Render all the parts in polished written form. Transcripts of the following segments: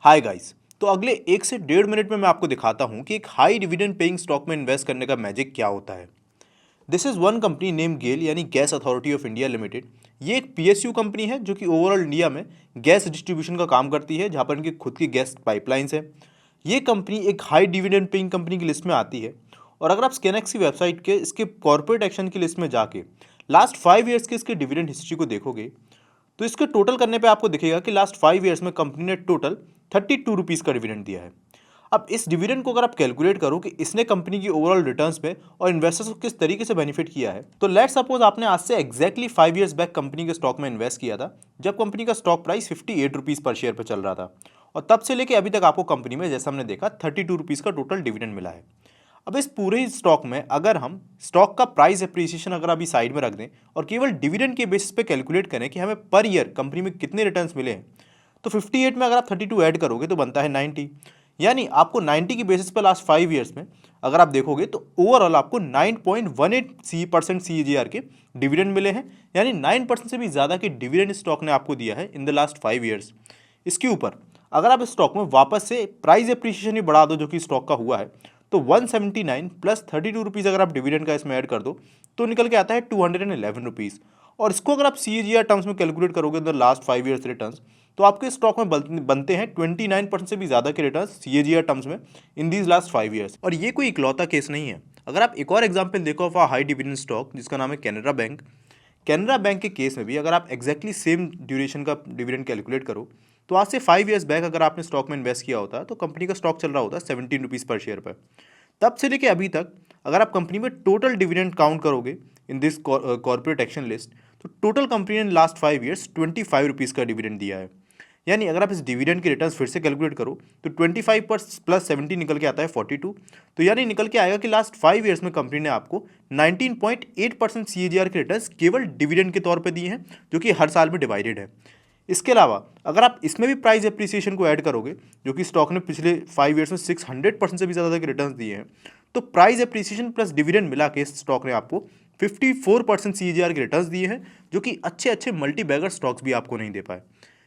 Hi guys. तो अगले 1 से 1.5 मिनट में मैं आपको दिखाता हूं कि एक हाई डिविडेंड पेइंग स्टॉक में इन्वेस्ट करने का मैजिक क्या होता है। This is one company name GAIL यानी gas authority of India limited. ये एक पीएसयू कंपनी है जो कि ओवरऑल इंडिया में गैस डिस्ट्रीब्यूशन का काम करती है, जहां पर इनकी खुद की गैस पाइपलाइंस है। ये कंपनी एक हाई डिविडेंड पेइंग कंपनी की लिस्ट में आती है। और अगर आप स्कैनएक्स की वेबसाइट के इसके कॉर्पोरेट एक्शन की लिस्ट में जाके लास्ट 5 ईयर्स के इसके डिविडेंड हिस्ट्री को देखोगे तो इसके टोटल करने पे आपको दिखेगा कि लास्ट 5 ईयर्स में कंपनी ने टोटल 32 रुपीज़ का डिविडेंड दिया है। अब इस डिविडेंड को अगर आप कैलकुलेट करो कि इसने कंपनी की ओवरऑल रिटर्न्स में और इन्वेस्टर्स को किस तरीके से बेनिफिट किया है, तो लेट्स सपोज आपने आज से एग्जैक्टली 5 ईयर्स बैक कंपनी के स्टॉक में इन्वेस्ट किया था, जब कंपनी का स्टॉक प्राइस 58 रुपीज़ पर शेयर पर चल रहा था। और तब से लेके अभी तक आपको कंपनी में, जैसा हमने देखा, 32 रुपीज़ का टोटल डिविडेंड मिला है। अब इस पूरे ही स्टॉक में अगर हम स्टॉक का प्राइस एप्रिसिएशन अगर अभी साइड में रख दें और केवल डिविडेंड के बेसिस पे कैलकुलेट करें कि हमें पर ईयर कंपनी में कितने रिटर्न्स मिले हैं, तो 58 में अगर आप 32 ऐड करोगे तो बनता है 90। यानी आपको 90 की बेसिस पर लास्ट 5 ईयर्स में अगर आप देखोगे तो ओवरऑल आपको 9.18% CAGR के डिविडेंड मिले हैं। यानी 9% से भी ज़्यादा के डिविडेंड स्टॉक ने आपको दिया है इन द लास्ट 5 ईयर्स। इसके ऊपर अगर आप इस स्टॉक में वापस से प्राइस एप्रिसिएशन ही बढ़ा दो जो कि स्टॉक का हुआ है, तो 179 प्लस 32 रुपीज़ अगर आप डिविडेंड का इसमें ऐड कर दो तो निकल के आता है 211 रुपीज़। और इसको अगर आप CAGR टर्म्स में कैलकुलेट करोगे द लास्ट 5 ईयर्स रिटर्न्स, तो आपके स्टॉक में बनते हैं 29% से भी ज़्यादा के रिटर्न्स CAGR टर्म्स में इन दीज लास्ट 5 ईयर्स। और ये कोई इकलौता केस नहीं है। अगर आप एक और एग्जाम्पल देखो of a high dividend stock जिसका नाम है कैनरा बैंक। कैनरा बैंक के केस में भी अगर आप एग्जैक्टली सेम ड्यूरेशन का डिविडेंड कैलकुलेट करो तो आज से 5 ईयर्स बैक अगर आपने स्टॉक में इन्वेस्ट किया होता तो कंपनी का स्टॉक चल रहा होता 17 रुपीज़ पर शेयर पर। तब से लेके अभी तक अगर आप कंपनी में टोटल डिविडेंड काउंट करोगे in this corporate action list, तो टोटल कंपनी ने लास्ट 5 ईयर्स 25 रुपीज़ का डिविडेंड दिया है। यानी अगर आप इस डिविडेंड के रिटर्न्स फिर से कैलकुलेट करो तो 25 पर प्लस 70 निकल के आता है 42। तो यानी निकल के आएगा कि लास्ट 5 ईयर्स में कंपनी ने आपको 19.8% CAGR के रिटर्न्स केवल डिविडेंड के तौर पे दिए हैं, जो कि हर साल में डिवाइडेड है। इसके अलावा अगर आप इसमें भी प्राइस एप्रिसिएशन को ऐड करोगे, जो कि स्टॉक ने पिछले 5 ईयर्स में 600% से भी ज़्यादा के रिटर्न्स दिए हैं, तो प्राइस एप्रिसिएशन प्लस डिविडेंड मिला के स्टॉक ने आपको 54% CAGR के रिटर्न्स दिए हैं, जो कि अच्छे अच्छे मल्टी बैगर स्टॉक्स भी आपको नहीं दे पाए।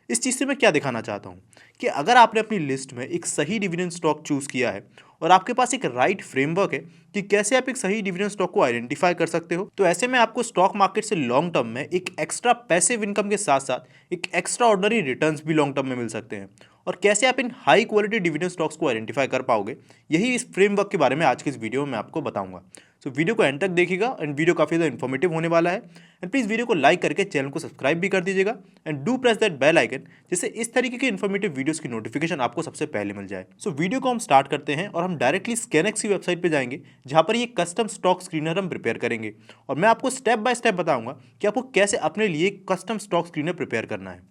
इस चीज़ से मैं क्या दिखाना चाहता हूँ कि अगर आपने अपनी लिस्ट में एक सही डिविडेंड स्टॉक चूज़ किया है और आपके पास एक राइट फ्रेमवर्क है कि कैसे आप एक सही डिविडेंड स्टॉक को आइडेंटिफाई कर सकते हो, तो ऐसे में आपको स्टॉक मार्केट से लॉन्ग टर्म में एक एक्स्ट्रा पैसिव इनकम के साथ साथ एक एक्स्ट्रा ऑर्डिनरी रिटर्न्स भी लॉन्ग टर्म में मिल सकते हैं। और कैसे आप इन हाई क्वालिटी डिविडेंड स्टॉक्स को आइडेंटिफाई कर पाओगे, यही इस फ्रेमवर्क के बारे में आज की इस वीडियो में मैं आपको बताऊंगा। सो वीडियो को एंड तक देखिएगा एंड वीडियो काफ़ी ज़्यादा इन्फॉर्मेटिव होने वाला है। एंड प्लीज़ वीडियो को लाइक करके चैनल को सब्सक्राइब भी कर दीजिएगा and do press that bell icon, जिससे इस तरीके के इन्फॉर्मेटिव वीडियोस की नोटिफिकेशन आपको सबसे पहले मिल जाए। सो वीडियो को हम स्टार्ट करते हैं और हम डायरेक्टली स्कैनएक्स की वेबसाइट पे जाएंगे, जहां पर ये कस्टम स्टॉक स्क्रीनर हम प्रिपेयर करेंगे और मैं आपको स्टेप बाय स्टेप बताऊंगा कि आपको कैसे अपने लिए कस्टम स्टॉक स्क्रीनर प्रिपेयर करना है।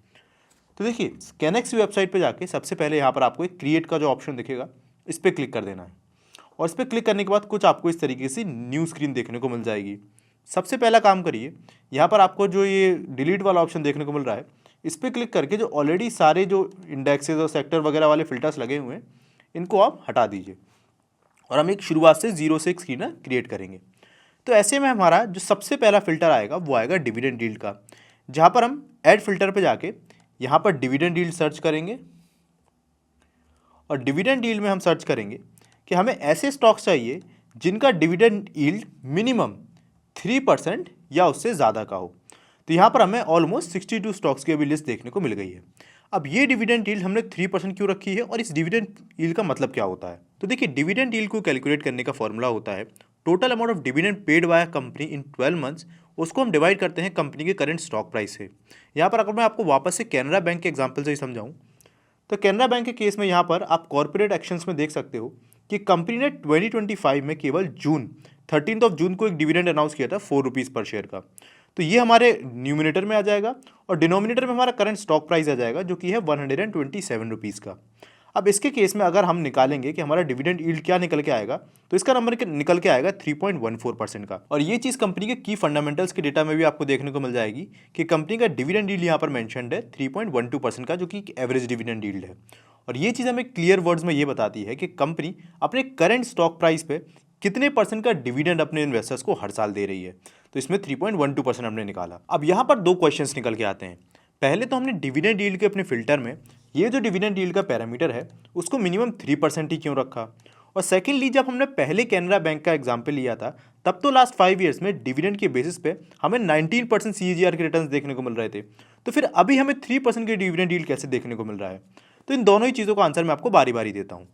तो देखिए, स्कैनएक्स की वेबसाइट पे जाके सबसे पहले यहाँ पर आपको एक क्रिएट का जो ऑप्शन दिखेगा, इस पर क्लिक कर देना है। और इस पर क्लिक करने के बाद कुछ आपको इस तरीके से न्यू स्क्रीन देखने को मिल जाएगी। सबसे पहला काम करिए, यहाँ पर आपको जो ये डिलीट वाला ऑप्शन देखने को मिल रहा है, इस पर क्लिक करके जो ऑलरेडी सारे जो इंडेक्सेस और सेक्टर वगैरह वाले फिल्टर्स लगे हुए हैं, इनको आप हटा दीजिए और हम एक शुरुआत से 0 से एक स्क्रीन क्रिएट करेंगे। तो ऐसे में हमारा जो सबसे पहला फिल्टर आएगा वो आएगा डिविडेंड यील्ड का, जहाँ पर हम ऐड फिल्टर पे जाके यहाँ पर डिविडेंड यील्ड सर्च करेंगे और डिविडेंड यील्ड में हम सर्च करेंगे कि हमें ऐसे स्टॉक्स चाहिए जिनका डिविडेंड यील्ड मिनिमम 3% या उससे ज़्यादा का हो। तो यहाँ पर हमें ऑलमोस्ट 62 स्टॉक्स की अभी लिस्ट देखने को मिल गई है। अब ये डिविडेंड यील्ड हमने 3% क्यों रखी है और इस डिविडेंड यील्ड का मतलब क्या होता है? तो देखिए, डिविडेंड यील्ड को कैलकुलेट करने का फॉर्मूला होता है total amount of dividend paid by company in 12 months, उसको हम डिवाइड करते हैं कंपनी के करंट स्टॉक प्राइस से। यहाँ पर अगर मैं आपको वापस से कैनरा बैंक के एग्जाम्पल से ही समझाऊँ, तो कैनरा बैंक के केस में यहाँ पर आप कॉर्पोरेट एक्शंस में देख सकते हो कि कंपनी ने 2025 में केवल 13 जून को एक डिविडेंड अनाउंस किया था 4 रुपीज़ पर शेयर का। तो ये हमारे न्यूमिनेटर में आ जाएगा और डिनोमिनेटर में हमारा करंट स्टॉक प्राइस आ जाएगा, जो कि है 127 रुपीज़ का। अब इसके केस में अगर हम निकालेंगे कि हमारा डिविडेंड यील्ड क्या निकल के आएगा, तो इसका नंबर निकल के आएगा 3.14% का। और ये चीज़ कंपनी के की फंडामेंटल्स के डेटा में भी आपको देखने को मिल जाएगी कि कंपनी का डिविडेंड यील्ड यहाँ पर मेंशन्ड है 3.12% का, जो कि एवरेज डिविडेंड यील्ड है। और ये चीज़ हमें क्लियर वर्ड्स में ये बताती है कि कंपनी अपने करंट स्टॉक प्राइस पे कितने परसेंट का डिविडेंड अपने इन्वेस्टर्स को हर साल दे रही है। तो इसमें 3.12% हमने निकाला। अब यहाँ पर दो क्वेश्चंस निकल के आते हैं। पहले तो हमने डिविडेंड यील्ड के अपने फिल्टर में ये जो डिविडेंड यील्ड का पैरामीटर है उसको मिनिमम 3% ही क्यों रखा। और सेकेंडली, जब हमने पहले कैनरा बैंक का एग्जाम्पल लिया था तब तो लास्ट 5 ईयर्स में डिविडेंड के बेसिस पे हमें 19% CAGR के रिटर्न्स देखने को मिल रहे थे, तो फिर अभी हमें 3% की डिविडेंड यील्ड कैसे देखने को मिल रहा है। तो इन दोनों ही चीज़ों का आंसर मैं आपको बारी बारी देता हूँ।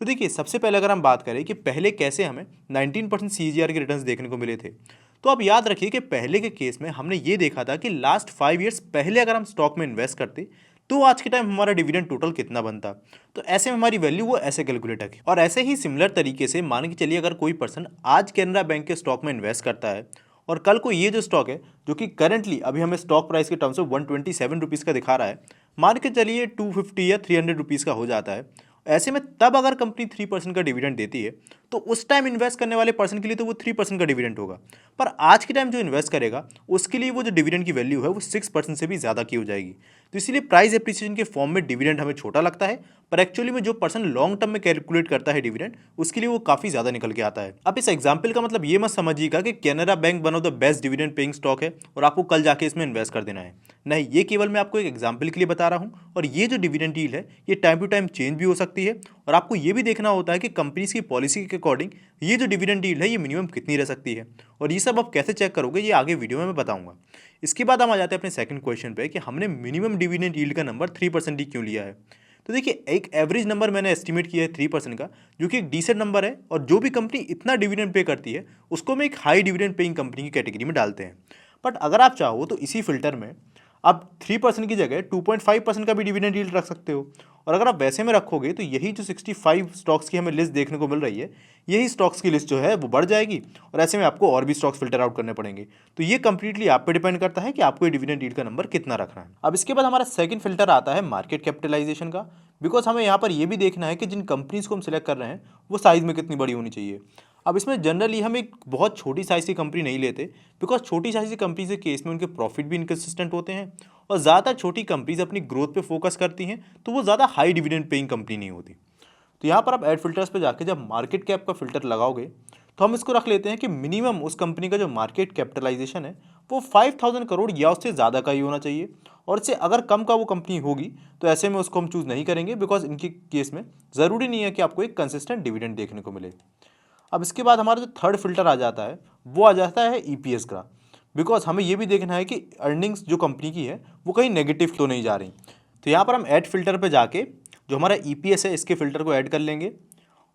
तो देखिए, सबसे पहले अगर हम बात करें कि पहले कैसे हमें 19% CAGR के रिटर्न्स देखने को मिले थे, तो आप याद रखिए कि पहले के केस में हमने ये देखा था कि लास्ट 5 ईयर्स पहले अगर हम स्टॉक में इन्वेस्ट करते तो आज के टाइम हमारा डिविडेंड टोटल कितना बनता। तो ऐसे में हमारी वैल्यू वो ऐसे कैलकुलेट है। और ऐसे ही सिमिलर तरीके से मान के चलिए, अगर कोई पर्सन आज कैनरा बैंक के स्टॉक में इन्वेस्ट करता है और कल को ये जो स्टॉक है जो कि करंटली अभी हमें स्टॉक प्राइस के टर्म्स में 127 रुपीज़ का दिखा रहा है, मान के चलिए 250 या 300 रुपीज़ का हो जाता है, ऐसे में तब अगर कंपनी 3% का डिविडेंड देती है तो उस टाइम इन्वेस्ट करने वाले पर्सन के लिए तो वो 3% का डिविडेंड होगा, पर आज के टाइम जो इन्वेस्ट करेगा उसके लिए वो जो डिविडेंड की वैल्यू है वो 6% से भी ज़्यादा की हो जाएगी। तो इसीलिए प्राइस एप्रिसिएशन के फॉर्म में डिविडेंड हमें छोटा लगता है, पर एक्चुअली में जो पर्सन लॉन्ग टर्म में कैलकुलेट करता है डिविडेंड, उसके लिए वो काफ़ी ज़्यादा निकल के आता है। अब इस एग्जाम्पल का मतलब ये मत समझिएगा कि Canara bank one of the best dividend paying stock है और आपको कल जाके इसमें इन्वेस्ट कर देना है। नहीं, ये केवल मैं आपको एक एग्जाम्पल के लिए बता रहा हूँ। और ये जो डिविडेंड डील है ये टाइम टू टाइम चेंज भी हो सकती है, और आपको ये भी देखना होता है कि कंपनीज की पॉलिसी के अकॉर्डिंग ये जो डिविडेंड डील है ये मिनिमम कितनी रह सकती है। और ये सब आप कैसे चेक करोगे ये आगे वीडियो में मैं बताऊंगा। इसके बाद हम आ जाते हैं अपने सेकंड क्वेश्चन पे कि हमने मिनिमम डिविडेंड यील्ड का नंबर 3% ही क्यों लिया है। तो देखिए, एक एवरेज नंबर मैंने एस्टिमेट किया है 3% का, जो कि एक डिसेंट नंबर है, और जो भी कंपनी इतना डिविडेंड पे करती है उसको हम एक हाई डिविडेंड पेइंग कंपनी की कैटेगरी में डालते हैं। बट अगर आप चाहो तो इसी फिल्टर में आप 3% की जगह 2.5% का भी डिविडेंड यील्ड रख सकते हो। और अगर आप वैसे में रखोगे तो यही जो 65 स्टॉक्स की हमें लिस्ट देखने को मिल रही है, यही स्टॉक्स की लिस्ट जो है वो बढ़ जाएगी, और ऐसे में आपको और भी स्टॉक्स फिल्टर आउट करने पड़ेंगे। तो ये कंप्लीटली आप पे डिपेंड करता है कि आपको ये डिविडेंड यील्ड का नंबर कितना रखना है। अब इसके बाद हमारा सेकंड फिल्टर आता है मार्केट कैपिटलाइजेशन का, बिकॉज हमें यहाँ पर ये भी देखना है कि जिन कंपनीज को हम सिलेक्ट कर रहे हैं वो साइज में कितनी बड़ी होनी चाहिए। अब इसमें जनरली हम एक बहुत छोटी साइज़ की कंपनी नहीं लेते, बिकॉज छोटी साइज़ की कंपनी के केस में उनके प्रॉफिट भी इनकन्सिस्टेंट होते हैं, और ज़्यादातर छोटी कंपनीज अपनी ग्रोथ पे फोकस करती हैं, तो वो ज़्यादा हाई डिविडेंड पेइंग कंपनी नहीं होती। तो यहाँ पर आप ऐड फिल्टर्स पे जाके जब मार्केट कैप का फिल्टर लगाओगे तो हम इसको रख लेते हैं कि मिनिमम उस कंपनी का जो मार्केट कैपिटलाइजेशन है वो 5000 करोड़ या उससे ज़्यादा का ही होना चाहिए, और इससे अगर कम का वो कंपनी होगी तो ऐसे में उसको हम चूज़ नहीं करेंगे, बिकॉज इनके केस में ज़रूरी नहीं है कि आपको एक कंसिस्टेंट डिविडेंड देखने को मिले। अब इसके बाद हमारा जो थर्ड फिल्टर आ जाता है वो आ जाता है EPS का, बिकॉज हमें ये भी देखना है कि अर्निंग्स जो कंपनी की है वो कहीं नेगेटिव तो नहीं जा रही। तो यहाँ पर हम ऐड फिल्टर पे जाके जो हमारा EPS है इसके फिल्टर को ऐड कर लेंगे,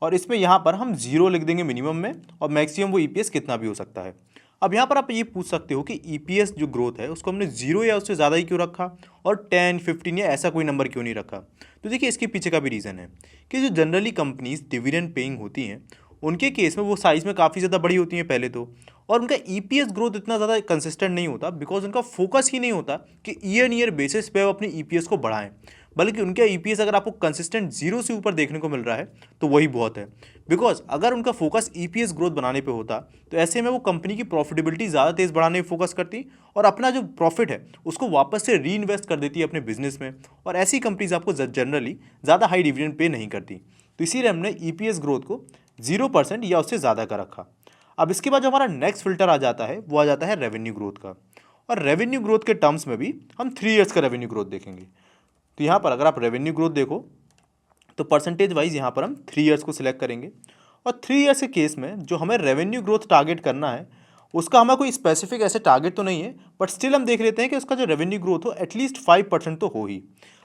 और इसमें यहाँ पर हम 0 लिख देंगे मिनिमम में, और मैक्सिमम वो EPS कितना भी हो सकता है। अब यहाँ पर आप ये पूछ सकते हो कि EPS जो ग्रोथ है उसको हमने 0 या उससे ज़्यादा ही क्यों रखा, और 10, 15 या ऐसा कोई नंबर क्यों नहीं रखा। तो देखिए, इसके पीछे का भी रीज़न है कि जो जनरली कंपनीज डिविडेंड पेइंग होती हैं उनके केस में वो साइज़ में काफ़ी ज़्यादा बड़ी होती हैं पहले तो, और उनका EPS ग्रोथ इतना ज़्यादा कंसिस्टेंट नहीं होता, बिकॉज उनका फोकस ही नहीं होता कि ईयर बेसिस पे वो अपनी EPS को बढ़ाएं, बल्कि उनका EPS अगर आपको कंसिस्टेंट 0 से ऊपर देखने को मिल रहा है तो वही बहुत है। बिकॉज अगर उनका फोकस EPS ग्रोथ बनाने पे होता तो ऐसे में वो कंपनी की प्रॉफिटेबिलिटी ज़्यादा तेज़ बढ़ाने पे फोकस करती, और अपना जो प्रॉफिट है उसको वापस से री इन्वेस्ट कर देती है अपने बिजनेस में, और ऐसी कंपनीज आपको जनरली ज़्यादा हाई डिविडेंड पे नहीं करती। तो इसीलिए हमने EPS ग्रोथ को 0% या उससे ज़्यादा का रखा। अब इसके बाद जो हमारा नेक्स्ट फिल्टर आ जाता है वो आ जाता है रेवेन्यू ग्रोथ का, और रेवेन्यू ग्रोथ के टर्म्स में भी हम 3 ईयर्स का रेवेन्यू ग्रोथ देखेंगे। तो यहाँ पर अगर आप रेवेन्यू ग्रोथ देखो तो परसेंटेज वाइज यहाँ पर हम 3 ईयर्स को सिलेक्ट करेंगे, और 3 ईयर्स के केस में जो हमें रेवेन्यू ग्रोथ टारगेट करना है उसका हमें कोई स्पेसिफिक ऐसे टारगेट तो नहीं है, बट स्टिल हम देख लेते हैं कि उसका जो रेवेन्यू ग्रोथ हो एटलीस्ट 5% तो हो ही।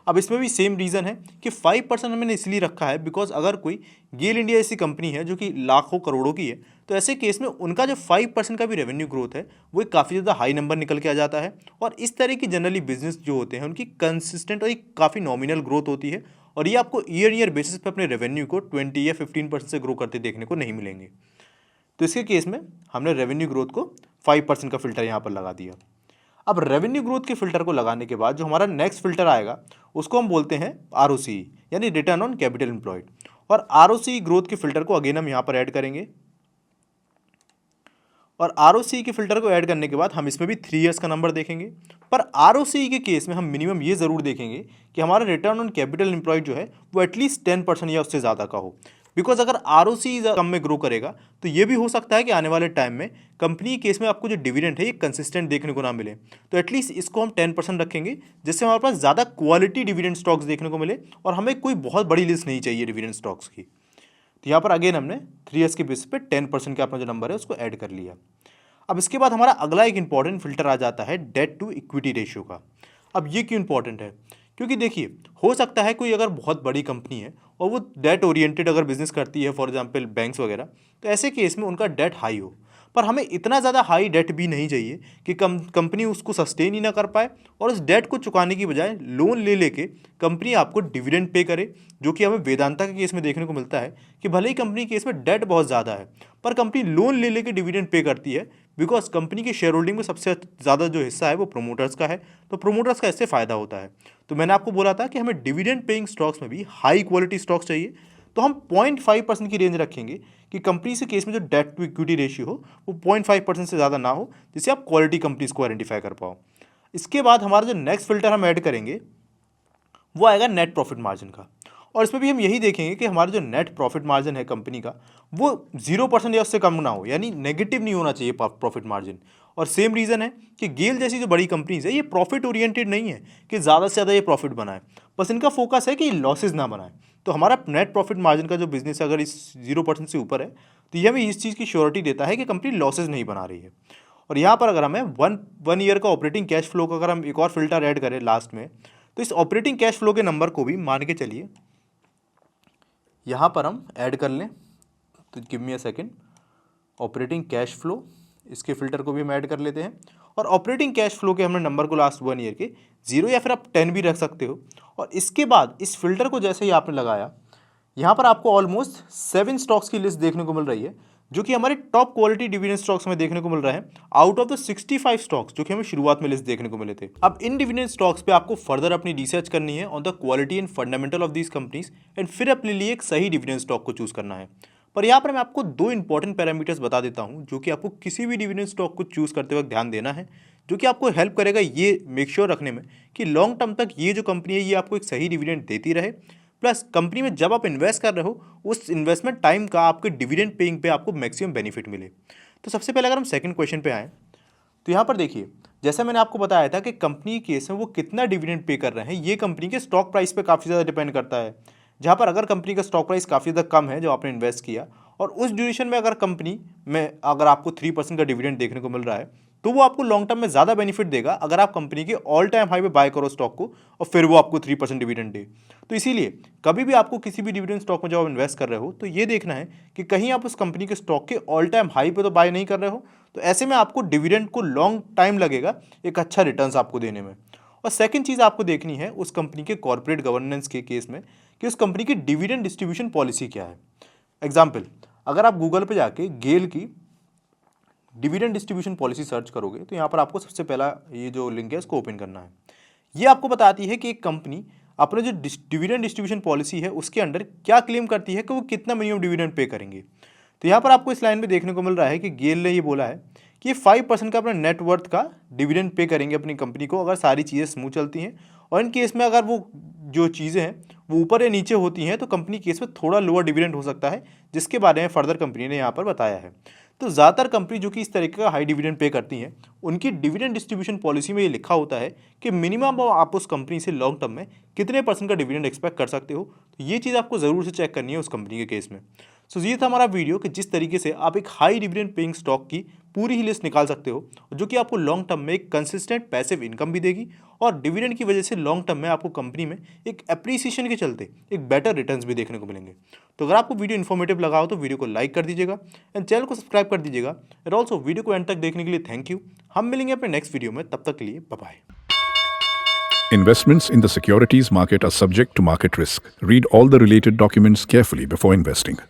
अब इसमें भी सेम रीज़न है कि 5% हमने इसलिए रखा है बिकॉज अगर कोई गेल इंडिया ऐसी कंपनी है जो कि लाखों करोड़ों की है, तो ऐसे केस में उनका जो 5% का भी रेवेन्यू ग्रोथ है वो एक काफ़ी ज़्यादा हाई नंबर निकल के आ जाता है। और इस तरह की जनरली बिजनेस जो होते हैं उनकी कंसिस्टेंट और एक काफ़ी नॉमिनल ग्रोथ होती है, और ये आपको ईयर बेसिस पे अपने रेवेन्यू को 20 या 15% से ग्रो करते देखने को नहीं मिलेंगे। तो इसके केस में हमने रेवेन्यू ग्रोथ को 5% का फिल्टर यहाँ पर लगा दिया। अब रेवेन्यू ग्रोथ के फिल्टर को लगाने के बाद जो हमारा नेक्स्ट फिल्टर आएगा उसको हम बोलते हैं ROCE, यानी रिटर्न ऑन कैपिटल एम्प्लॉयड। और ROCE ग्रोथ के फिल्टर को अगेन हम यहाँ पर ऐड करेंगे, और ROCE के फिल्टर को ऐड करने के बाद हम इसमें भी 3 ईयर्स का नंबर देखेंगे। पर ROCE के केस में हम मिनिमम ये ज़रूर देखेंगे कि हमारा रिटर्न ऑन कैपिटल एम्प्लॉयड जो है वो एटलीस्ट 10% या उससे ज़्यादा का हो, बिकॉज अगर आरओसी कम में ग्रो करेगा तो ये भी हो सकता है कि आने वाले टाइम में कंपनी के केस में आपको जो डिविडेंड है ये कंसिस्टेंट देखने को ना मिले। तो एटलीस्ट इसको हम 10% रखेंगे, जिससे हमारे पास ज़्यादा क्वालिटी डिविडेंड स्टॉक्स देखने को मिले और हमें कोई बहुत बड़ी लिस्ट नहीं चाहिए डिविडेंड स्टॉक्स की। तो यहाँ पर अगेन हमने 3 ईयर्स के बेसिस पे 10% का अपना जो नंबर है उसको ऐड कर लिया। अब इसके बाद हमारा अगला एक इंपॉर्टेंट फिल्टर आ जाता है डेट टू इक्विटी रेशियो का। अब ये क्यों इंपॉर्टेंट है? क्योंकि देखिए, हो सकता है कोई अगर बहुत बड़ी कंपनी है और वो डेट ओरिएंटेड अगर बिजनेस करती है, फॉर एग्जांपल बैंक्स वगैरह, तो ऐसे केस में उनका डेट हाई हो। पर हमें इतना ज़्यादा हाई डेट भी नहीं चाहिए कि कंपनी उसको सस्टेन ही ना कर पाए और उस डेट को चुकाने की बजाय लोन ले लेके कंपनी आपको डिविडेंड पे करे, जो कि हमें वेदांता के केस में देखने को मिलता है कि भले ही कंपनी के केस में डेट बहुत ज़्यादा है पर कंपनी लोन ले लेके डिविडेंड पे करती है, बिकॉज कंपनी की शेयर होल्डिंग में सबसे ज़्यादा जो हिस्सा है वो प्रोमोटर्स का है, तो प्रोमोटर्स का इससे फ़ायदा होता है। तो मैंने आपको बोला था कि हमें डिविडेंड पेइंग स्टॉक्स में भी हाई क्वालिटी स्टॉक्स चाहिए, तो हम 0.5% की रेंज रखेंगे कि कंपनी से केस में जो डेट टू इक्विटी रेशियो हो वो 0.5% से ज़्यादा ना हो, जिससे आप क्वालिटी कंपनीज को आइडेंटिफाई कर पाओ। इसके बाद हमारा जो नेक्स्ट फिल्टर हम ऐड करेंगे वो आएगा नेट प्रॉफिट मार्जिन का, और इसमें भी हम यही देखेंगे कि हमारा जो नेट प्रॉफिट मार्जिन है कंपनी का वो 0% या उससे कम ना हो, यानी नेगेटिव नहीं होना चाहिए प्रॉफिट मार्जिन। और सेम रीज़न है कि गेल जैसी जो बड़ी कंपनीज है ये प्रॉफिट ओरिएंटेड नहीं है कि ज़्यादा से ज़्यादा ये प्रॉफिट बनाए, बस इनका फोकस है कि लॉसेज ना बनाए। तो हमारा नेट प्रॉफिट मार्जिन का जो बिजनेस है अगर इस 0% से ऊपर है तो ये हमें इस चीज़ की श्योरिटी देता है कि कंपनी लॉसेज नहीं बना रही है। और यहाँ पर अगर हमें वन ईयर का ऑपरेटिंग कैश फ्लो का अगर हम एक और फिल्टर ऐड करें लास्ट में, तो इस ऑपरेटिंग कैश फ्लो के नंबर को भी मान के चलिए यहाँ पर हम ऐड कर लें। तो give me a second, operating cash flow, इसके फिल्टर को भी हम ऐड कर लेते हैं। और ऑपरेटिंग कैश फ्लो के हमने नंबर को लास्ट 1 ईयर के 0 या फिर आप 10 भी रख सकते हो। और इसके बाद इस फिल्टर को जैसे ही आपने लगाया, यहाँ पर आपको ऑलमोस्ट 7 स्टॉक्स की लिस्ट देखने को मिल रही है, जो कि हमारे टॉप क्वालिटी डिविडेंड स्टॉक्स में देखने को मिल रहे हैं आउट ऑफ द 65 स्टॉक्स जो कि हमें शुरुआत में लिस्ट देखने को मिले थे। अब इन डिविडेंड स्टॉक्स पे आपको फर्दर अपनी रिसर्च करनी है on the quality and fundamental of these companies and फिर अपने लिए एक सही डिविडेंड स्टॉक को चूज करना है। पर यहाँ पर मैं आपको 2 इंपॉर्टेंट पैरामीटर्स बता देता हूँ जो कि आपको किसी भी डिविडेंड स्टॉक को चूज करते वक्त ध्यान देना है, जो कि आपको हेल्प करेगा ये मेक श्योर रखने में कि लॉन्ग टर्म तक ये जो कंपनी है ये आपको एक सही डिविडेंड देती रहे, प्लस कंपनी में जब आप इन्वेस्ट कर रहे हो उस इन्वेस्टमेंट टाइम का आपके डिविडेंड पेइंग पे आपको मैक्सिमम बेनिफिट मिले। तो सबसे पहले अगर हम सेकंड क्वेश्चन पे आएँ तो यहाँ पर देखिए, जैसा मैंने आपको बताया था कि कंपनी के केस में वो कितना डिविडेंड पे कर रहे हैं ये कंपनी के स्टॉक प्राइस पे काफ़ी ज़्यादा डिपेंड करता है। जहाँ पर अगर कंपनी का स्टॉक प्राइस काफ़ी ज़्यादा कम है जो आपने इन्वेस्ट किया और उस ड्यूरेशन में अगर कंपनी में अगर आपको 3% का डिविडेंड देखने को मिल रहा है तो वो आपको लॉन्ग टर्म में ज़्यादा बेनिफिट देगा अगर आप कंपनी के ऑल टाइम हाई पे बाय करो स्टॉक को और फिर वो आपको 3% डिविडेंड दे। तो इसीलिए कभी भी आपको किसी भी डिविडेंड स्टॉक में जब आप इन्वेस्ट कर रहे हो तो ये देखना है कि कहीं आप उस कंपनी के स्टॉक के ऑल टाइम हाई पे तो बाय नहीं कर रहे हो, तो ऐसे में आपको डिविडेंड को लॉन्ग टाइम लगेगा एक अच्छा रिटर्न आपको देने में। और सेकंड चीज़ आपको देखनी है उस कंपनी के कॉर्पोरेट गवर्नेंस के केस में कि उस कंपनी की डिविडेंड डिस्ट्रीब्यूशन पॉलिसी क्या है। एग्जाम्पल, अगर आप गूगल पे जाके गेल की डिविडेंड डिस्ट्रीब्यूशन पॉलिसी सर्च करोगे तो यहाँ पर आपको सबसे पहला ये जो लिंक है इसको ओपन करना है। ये आपको बताती है कि एक कंपनी अपने जो डिविडेंड डिस्ट्रीब्यूशन पॉलिसी है उसके अंडर क्या क्लेम करती है कि वो कितना मिनिमम डिविडेंड पे करेंगे। तो यहाँ पर आपको इस लाइन में देखने को मिल रहा है कि गेल ने ये बोला है कि ये 5% का अपना नेटवर्थ का डिविडेंड पे करेंगे अपनी कंपनी को अगर सारी चीज़ें स्मूथ चलती हैं, और इन केस में अगर वो जो चीज़ें हैं वो ऊपर या नीचे होती हैं तो कंपनी केस में थोड़ा लोअर डिविडेंड हो सकता है, जिसके बारे में फर्दर कंपनी ने यहाँ पर बताया है। तो ज़्यादातर कंपनी जो कि इस तरीके का हाई डिविडेंड पे करती हैं उनकी डिविडेंड डिस्ट्रीब्यूशन पॉलिसी में ये लिखा होता है कि मिनिमम आप उस कंपनी से लॉन्ग टर्म में कितने % का डिविडेंड एक्सपेक्ट कर सकते हो। तो ये चीज़ आपको ज़रूर से चेक करनी है उस कंपनी के केस में। सो ये था हमारा वीडियो कि जिस तरीके से आप एक हाई डिविडेंड पेइंग स्टॉक की पूरी ही लिस्ट निकाल सकते हो जो कि आपको लॉन्ग टर्म में एक कंसिस्टेंट पैसिव इनकम भी देगी और डिविडेंड की वजह से लॉन्ग टर्म में आपको कंपनी में एक एप्रिसिएशन के चलते एक बेटर रिटर्न्स भी देखने को मिलेंगे। तो अगर आपको वीडियो इन्फॉर्मेटिव लगा हो तो वीडियो को लाइक कर दीजिएगा एंड चैनल को सब्सक्राइब कर दीजिएगा। एंड ऑल्सो वीडियो को एंड तक देखने के लिए थैंक यू। हम मिलेंगे अपने नेक्स्ट वीडियो में, तब तक के लिए bye bye. Investments in the securities market are subject to market risk. Read all the related documents carefully before investing.